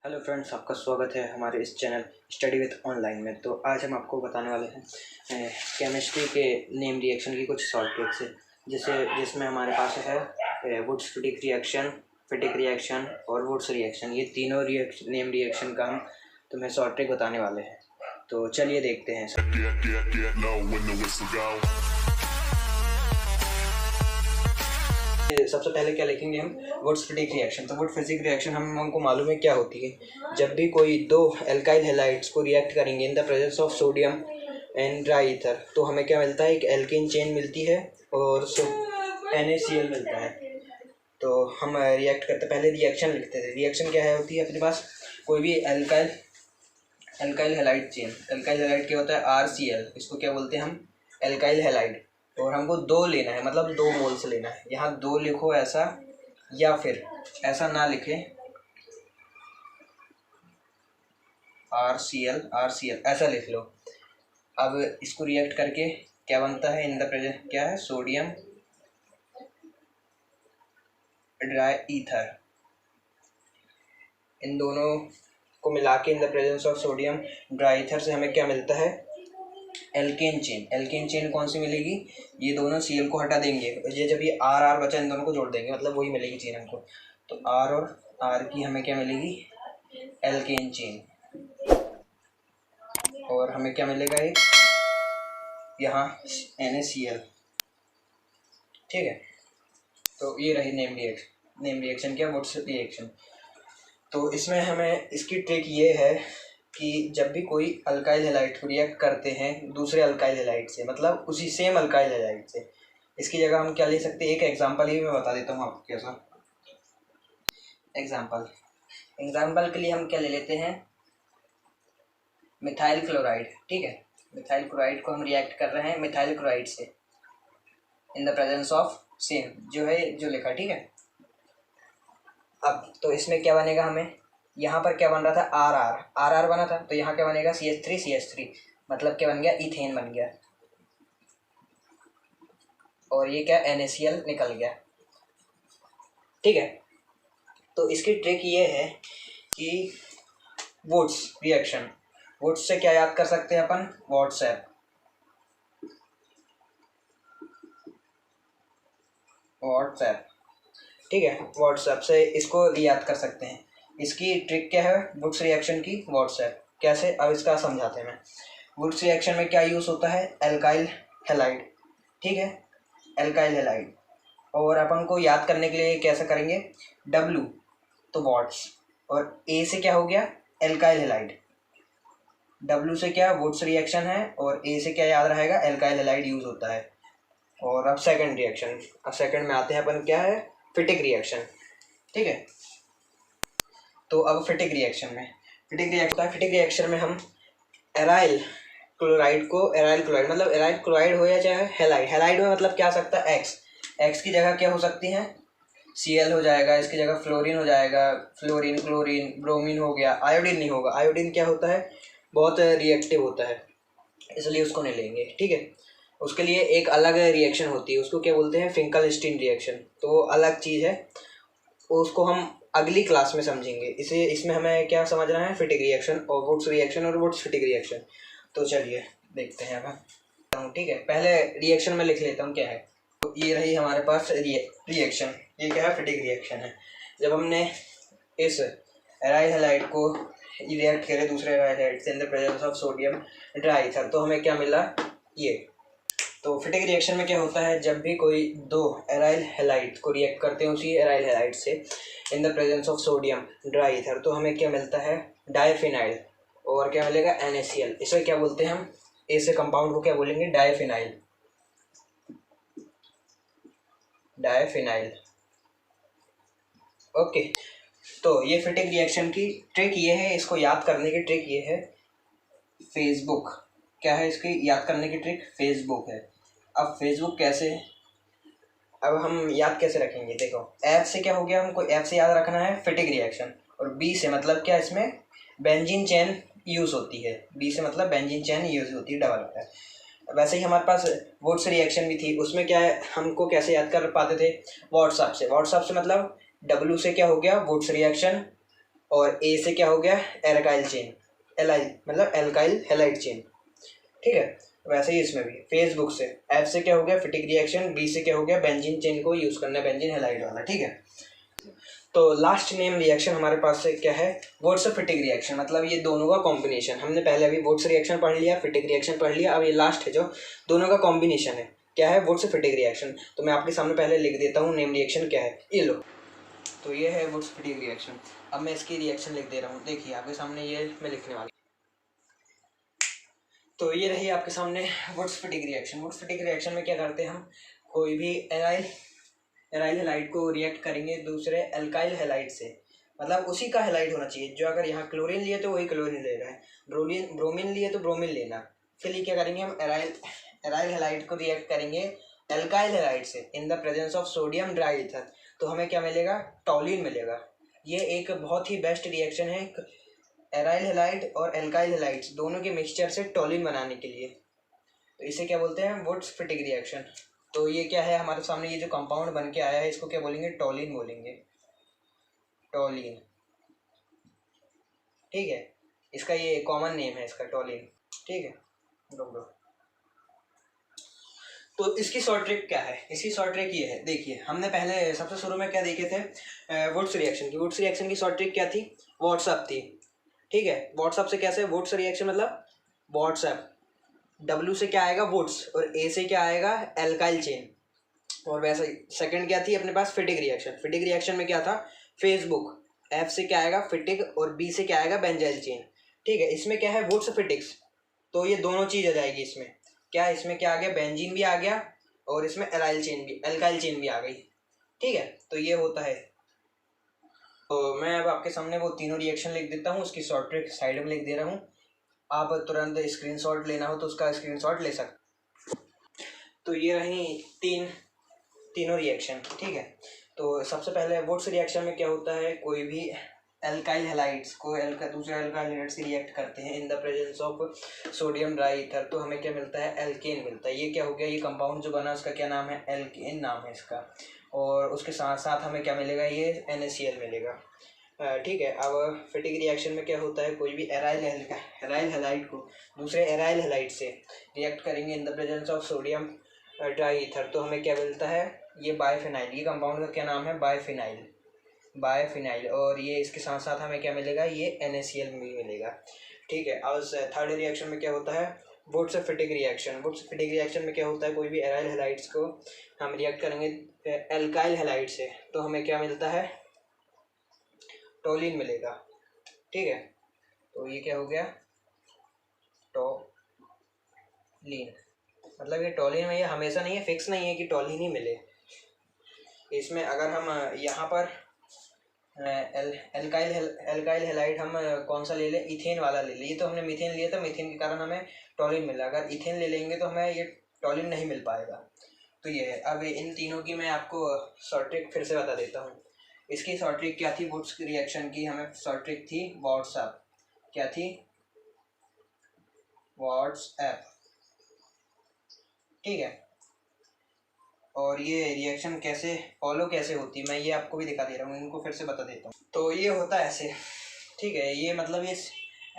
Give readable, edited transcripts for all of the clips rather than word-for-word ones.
Hello friends, आपका स्वागत है हमारे इस चैनल स्टडी विथ ऑनलाइन में। तो आज हम आपको बताने वाले हैं केमिस्ट्री के नेम रिएक्शन की कुछ शॉर्ट ट्रिक्स जिसमें हमारे पास है वुड्स-फिटिक रिएक्शन, फिटिक रिएक्शन और वुड्स रिएक्शन। ये तीनों नेम रिएक्शन का हम तुम्हें शॉर्ट ट्रिक बताने वाले हैं। तो चलिए देखते हैं। सबसे पहले क्या लिखेंगे हम? Wurtz Fittig reaction. तो वुड फिजिक रिएक्शन हमको मालूम है क्या होती है। जब भी कोई दो एल्काइल हैलाइड्स को रिएक्ट करेंगे in the presence of sodium and dry ether, तो हमें क्या मिलता है? एक एल्केन चेन मिलती है और NaCl मिलता है। तो हम रिएक्ट करते पहले रिएक्शन लिखते थे। रिएक्शन क्या है होती है अपने पास? कोई भी alkyl halide chain. Alkyl halide क्या होता है? RCl। इसको क्या बोलते हैं हम? Alkyl halide. और हमको दो लेना है, मतलब 2 मोल्स लेना है। यहाँ 2 लिखो ऐसा, या फिर ऐसा ना लिखे RCl ऐसा लिख लो। अब इसको रिएक्ट करके क्या बनता है? इन द प्रेजेंट क्या है? Sodium dry ether. इन दोनों को मिला के in the presence of sodium dry ether से हमें क्या मिलता है? Alkene chain. एल्केन चेन कौन सी मिलेगी? ये दोनों Cl को हटा देंगे, ये जब ये R बचा इन दोनों को जोड़ देंगे, मतलब वही मिलेगी चेन हमको। तो R और R की हमें क्या मिलेगी? Alkane chain. और हमें क्या मिलेगा? एक यहाँ NaCl। ठीक है, तो ये रही नेम रिएक्शन क्या? Wurtz reaction. तो इसमें हमें इसकी ट्रिक ये है कि जब भी कोई अल्काइल हैलाइड को रिएक्ट करते हैं दूसरे अल्काइल हैलाइड से, मतलब उसी सेम अल्काइल हैलाइड से, इसकी जगह हम क्या ले सकते हैं? एक एग्जांपल ही मैं बता देता हूँ आपको कैसा। एग्जांपल के लिए हम क्या ले लेते हैं? Methyl chloride. ठीक है, मिथाइल क्लोराइड को हम रिएक्ट कर रहे हैं मिथाइल क्लोराइड से in the presence of same जो लिखा। ठीक है, अब तो इसमें क्या बनेगा? हमें यहाँ पर क्या बन रहा था? RR बना था, तो यहाँ क्या बनेगा? CH3 मतलब क्या बन गया? इथेन बन गया। और ये क्या? NaCl निकल गया। ठीक है, तो इसकी ट्रिक ये है कि वुड्स रिएक्शन, वुड्स से क्या याद कर सकते हैं अपन? व्हाट्सएप। ठीक है, व्हाट्सएप से इसको याद कर सकते हैं। इसकी ट्रिक क्या है वुड्स रिएक्शन की? व्हाट्सएप। कैसे? अब इसका समझाते हैं। मैं वुड्स रिएक्शन में क्या यूज़ होता है? Alkyl halide. ठीक है, एल्काइल हैलाइड। और अपन को याद करने के लिए कैसे करेंगे? W तो वॉट्स, और A से क्या हो गया? Alkyl halide. W से क्या? वुड्स रिएक्शन है, और A से क्या याद रहेगा? एल्काइल हैलाइड यूज़ होता है। और अब सेकंड रिएक्शन, अब सेकंड में आते हैं अपन। क्या है? फिटिक रिएक्शन। ठीक है, तो अब फिटिक रिएक्शन में हम एराइल क्लोराइड को, एराइल क्लोराइड मतलब एराइल क्लोराइड हो या चाहे हैलाइड हो, मतलब क्या आ सकता है? एक्स की जगह क्या हो सकती है? Cl हो जाएगा, इसकी जगह फ्लोरीन हो जाएगा, फ्लोरीन, क्लोरीन, ब्रोमीन हो गया। आयोडीन नहीं होगा। आयोडीन क्या होता है? बहुत रिएक्टिव होता है, इसलिए उसको नहीं लेंगे। ठीक है, उसके लिए एक अलग रिएक्शन होती है, उसको क्या बोलते हैं? Finkelstein reaction. तो वो अलग चीज़ है, उसको हम अगली क्लास में समझेंगे। इसमें हमें क्या समझना है? फिटिक रिएक्शन और वुड्स रिएक्शन और वुड्स फिटिक रिएक्शन। तो चलिए देखते हैं अब। ठीक है, पहले रिएक्शन में लिख लेता हूँ क्या है। तो ये रही हमारे पास रिएक्शन। ये क्या है? फिटिक रिएक्शन है। जब हमने इस एराइल हैलाइड को रिएक्ट करे दूसरे एराइल हैलाइड से in the presence of sodium dry ether, तो हमें क्या मिला? ये। तो फिटिक रिएक्शन में क्या होता है? जब भी कोई दो एराइल हैलाइड को रिएक्ट करते हैं उसी एराइल हैलाइड से in the presence of sodium dry ether, तो हमें क्या मिलता है? डाइफिनाइल। और क्या मिलेगा? NaCl। इसे क्या बोलते हैं हम? ए से कंपाउंड को क्या बोलेंगे? डाइफिनाइल। ओके, तो ये फिटिक रिएक्शन की ट्रिक ये है, इसको याद करने की ट्रिक ये है फेसबुक। क्या है इसकी याद करने की ट्रिक? फेसबुक है। अब फेसबुक कैसे? अब हम याद कैसे रखेंगे? देखो, F से क्या हो गया? हमको F से याद रखना है फिटिक रिएक्शन, और B से मतलब क्या? इसमें बेंजीन चेन यूज़ होती है। B से मतलब बेंजीन चेन यूज़ होती है, डबल होता है। वैसे ही हमारे पास वुड्स रिएक्शन भी थी, उसमें क्या है? हमको कैसे याद कर पाते थे? व्हाट्सएप से मतलब W से क्या हो गया? वुड्स रिएक्शन, और ए से क्या हो गया, एल्काइल चेन, एलाइल मतलब एल्काइल हेलाइड चेन, ठीक है। वैसे ही इसमें भी फेसबुक से एफ से क्या हो गया, फिटिक रिएक्शन, बी से क्या हो गया, बेंजीन चेन को यूज करना है, बेंजीन हेलाइड वाला, ठीक है। तो लास्ट नेम रिएक्शन हमारे पास से क्या है, वुड्स फिटिक रिएक्शन, मतलब ये दोनों का कॉम्बिनेशन। हमने पहले अभी वुड्स रिएक्शन पढ़ लिया, फिटिक रिएक्शन पढ़ लिया, अब ये लास्ट है जो दोनों का कॉम्बिनेशन है, क्या है, वुड्स फिटिक रिएक्शन। तो मैं आपके सामने पहले लिख देता हूँ नेम रिएक्शन क्या है, ये लो। तो ये है वुड्स फिटिक रिएक्शन। अब मैं इसकी रिएक्शन लिख दे रहा हूँ, देखिए आपके सामने ये मैं लिखने वाला। तो ये रही आपके सामने Wurtz Fittig reaction. Wurtz Fittig reaction में क्या करते हैं हम, कोई भी एराइल हेलाइड को रिएक्ट करेंगे दूसरे एल्काइल हेलाइड से, मतलब उसी का हेलाइड होना चाहिए। जो अगर यहाँ क्लोरीन लिए तो वही क्लोरीन ले रहा है, ब्रोमीन लिए तो ब्रोमीन लेना। फिर क्या करेंगे हम, एराइल हेलाइड को रिएक्ट करेंगे एल्काइल हेलाइड से in the presence of sodium dry ether, तो हमें क्या मिलेगा, टॉलिन मिलेगा। ये एक बहुत ही बेस्ट रिएक्शन है एराइल हेलाइड और एल्काइल हेलाइड्स दोनों के मिक्सचर से टॉलिन बनाने के लिए। तो इसे क्या बोलते हैं, वुड्स फिटिक रिएक्शन। तो ये क्या है हमारे सामने, ये जो कंपाउंड बन के आया है इसको क्या बोलेंगे, टॉलिन बोलेंगे, टॉलिन, ठीक है। इसका ये कॉमन नेम है इसका, टॉलिन, ठीक है। रुक दो। तो इसकी शॉर्ट ट्रिक क्या है, इसकी शॉर्ट ट्रिक ये है, देखिए हमने पहले सबसे शुरू में क्या देखे थे, वुड्स रिएक्शन की। वुड्स रिएक्शन की शॉर्ट ट्रिक क्या थी, व्हाट्सएप थी, ठीक है। व्हाट्सएप से कैसे, वुड्स रिएक्शन मतलब व्हाट्सएप, डब्ल्यू से क्या आएगा, वुड्स, और ए से क्या आएगा, एल्काइल चेन। और वैसे सेकंड क्या थी अपने पास, फिटिक रिएक्शन। फिटिक रिएक्शन में क्या था, फेसबुक, एफ से क्या आएगा, फिटिक, और बी से क्या आएगा, बेंजाइल चेन, ठीक है। इसमें क्या है, वुड्स फिटिक्स, तो ये दोनों चीज आ जाएगी इसमें। क्या इसमें क्या आ गया, बेंजीन भी आ गया, और इसमें एलाइल चेन भी, एल्काइल चेन भी आ गई, ठीक है। तो ये होता है। तो मैं अब आपके सामने वो तीनों रिएक्शन लिख देता हूँ, उसकी शॉर्ट ट्रिक साइड में लिख दे रहा हूँ। आप तुरंत स्क्रीनशॉट लेना हो तो उसका स्क्रीनशॉट ले सकते। तो ये रही तीनों रिएक्शन, ठीक है। तो सबसे पहले वुड्स रिएक्शन में क्या होता है, कोई भी एल्काइल हेलाइड्स को दूसरे एल्काइल हेलाइड से रिएक्ट करते हैं in the presence of sodium dry ether, तो हमें क्या मिलता है, एल्केन मिलता है। ये क्या हो गया, ये कंपाउंड जो बना उसका क्या नाम है, एल्केन नाम है इसका। और उसके साथ साथ हमें क्या मिलेगा, ये NaCl मिलेगा, ठीक है। अब फिटिक रिएक्शन में क्या होता है, कोई भी एराइल हेलाइड को दूसरे एराइल हेलाइड से रिएक्ट करेंगे in the presence of sodium dry ether, तो हमें क्या मिलता है, ये बायफिनाइल। ये कंपाउंड का क्या नाम है, बायफिनाइल। और ये इसके साथ साथ हमें क्या मिलेगा, ये NaCl भी मिलेगा, ठीक है। अब थर्ड रिएक्शन में क्या होता है, Wurtz Fittig reaction. Wurtz Fittig reaction में क्या होता है, कोई भी एराइल हेलाइड्स को हम रिएक्ट करेंगे एल्काइल हेलाइड से, तो हमें क्या मिलता है, टॉलिन मिलेगा, ठीक है। तो ये क्या हो गया, टॉलिन, मतलब ये टॉलिन में ये हमेशा नहीं है, फिक्स नहीं है कि टॉलिन ही मिले। इसमें अगर हम यहाँ पर एल्काइल हेलाइड हम कौन सा ले लें, इथेन वाला ले लें। ये तो हमने मीथेन लिया था, मीथेन के कारण हमें टॉलिन मिला। अगर इथेन ले लेंगे तो हमें ये टॉलिन नहीं मिल पाएगा। तो ये है। अब इन तीनों की मैं आपको शॉर्ट ट्रिक फिर से बता देता हूँ। इसकी शॉर्ट ट्रिक क्या थी, वुड्स रिएक्शन की हमें शॉर्ट ट्रिक थी व्हाट्सएप। क्या थी, व्हाट्सएप, ठीक है। और ये रिएक्शन कैसे फॉलो कैसे होती है मैं ये आपको भी दिखा दे रहा हूँ, इनको फिर से बता देता हूँ। तो ये होता है ऐसे, ठीक है। ये मतलब ये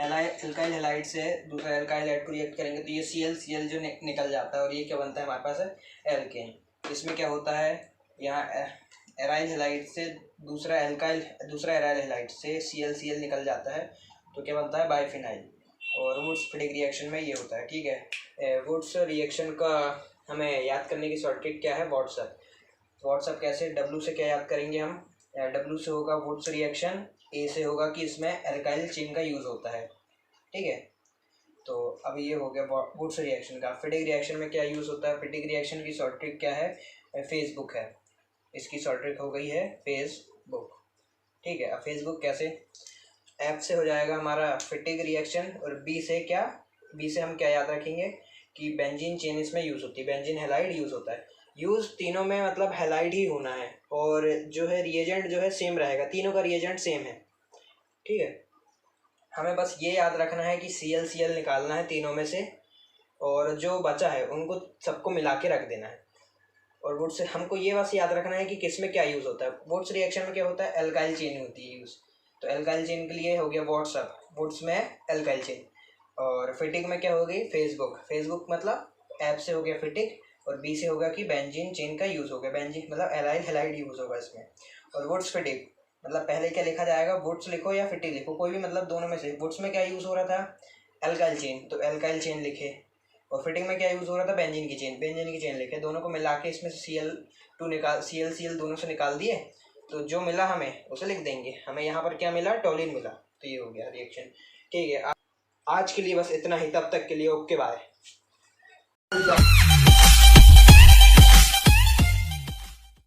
एल्काइल हेलाइड से दूसरा एल्काइल हेलाइड को रिएक्ट करेंगे तो ये Cl जो निकल जाता है, और ये क्या बनता है हमारे पास है, एल्केन। इसमें क्या होता है, यहाँ एराइल हेलाइड से दूसरा एराइल हेलाइड से Cl निकल जाता है, तो क्या बनता है, बाइफिनाइल। और वुड्स फिटिक रिएक्शन में ये होता है, ठीक है। वुड्स रिएक्शन का हमें याद करने की शॉर्ट ट्रिक क्या है, व्हाट्सएप कैसे, डब्ल्यू से क्या याद करेंगे हम, डब्ल्यू से होगा वुड्स रिएक्शन, ए से होगा कि इसमें एल्काइल चेन का यूज़ होता है, ठीक है। तो अब ये हो गया वुड्स रिएक्शन का। फिटिक रिएक्शन में क्या यूज़ होता है, फिटिक रिएक्शन की शॉर्ट ट्रिक क्या है, फेसबुक है। इसकी शॉर्ट ट्रिक हो गई है फेसबुक, ठीक है। अब फेसबुक कैसे, एफ से हो जाएगा हमारा फिटिक रिएक्शन, और बी से हम क्या याद रखेंगे कि बेंजीन चेन इसमें यूज़ होती है, बेंजीन हेलाइड यूज़ होता है। यूज़ तीनों में मतलब हेलाइड ही होना है, और जो है रिएजेंट जो है सेम रहेगा, तीनों का रिएजेंट सेम है, ठीक है। हमें बस ये याद रखना है कि Cl निकालना है तीनों में से, और जो बचा है उनको सबको मिला के रख देना है। और वुड्स से हमको ये बस याद रखना है कि किस में क्या यूज़ होता है। वुड्स रिएक्शन में क्या होता है, एल्काइल चेन होती है यूज़, तो एल्काइल चेन के लिए हो गया व्हाट्सअप, वुड्स में एल्काइल चेन। और फिटिक में क्या हो गई, फेसबुक, फेसबुक मतलब ऐप से हो गया फिटिक, और बी से होगा कि बेंजीन चेन का यूज़ हो गया, बेंजीन मतलब एलाइल हेलाइड यूज़ होगा इसमें। और वुड्स फिटिक मतलब पहले क्या लिखा जाएगा, वुड्स लिखो या फिटिक लिखो, कोई भी मतलब दोनों में से। वुड्स में क्या यूज़ हो रहा था, एल्काइल चेन, तो एल्काइल चेन लिखे। और फिटिंग में क्या यूज़ हो रहा था, बेंजीन की चेन, बेंजीन की चेन लिखे। दोनों को मिला के इसमें Cl2 निकाल, Cl दोनों से निकाल दिए, तो जो मिला हमें उसे लिख देंगे। हमें यहाँ पर क्या मिला, टोलिन मिला, तो ये हो गया रिएक्शन। ठीक है, आज के लिए बस इतना ही, तब तक के लिए ओके बाय।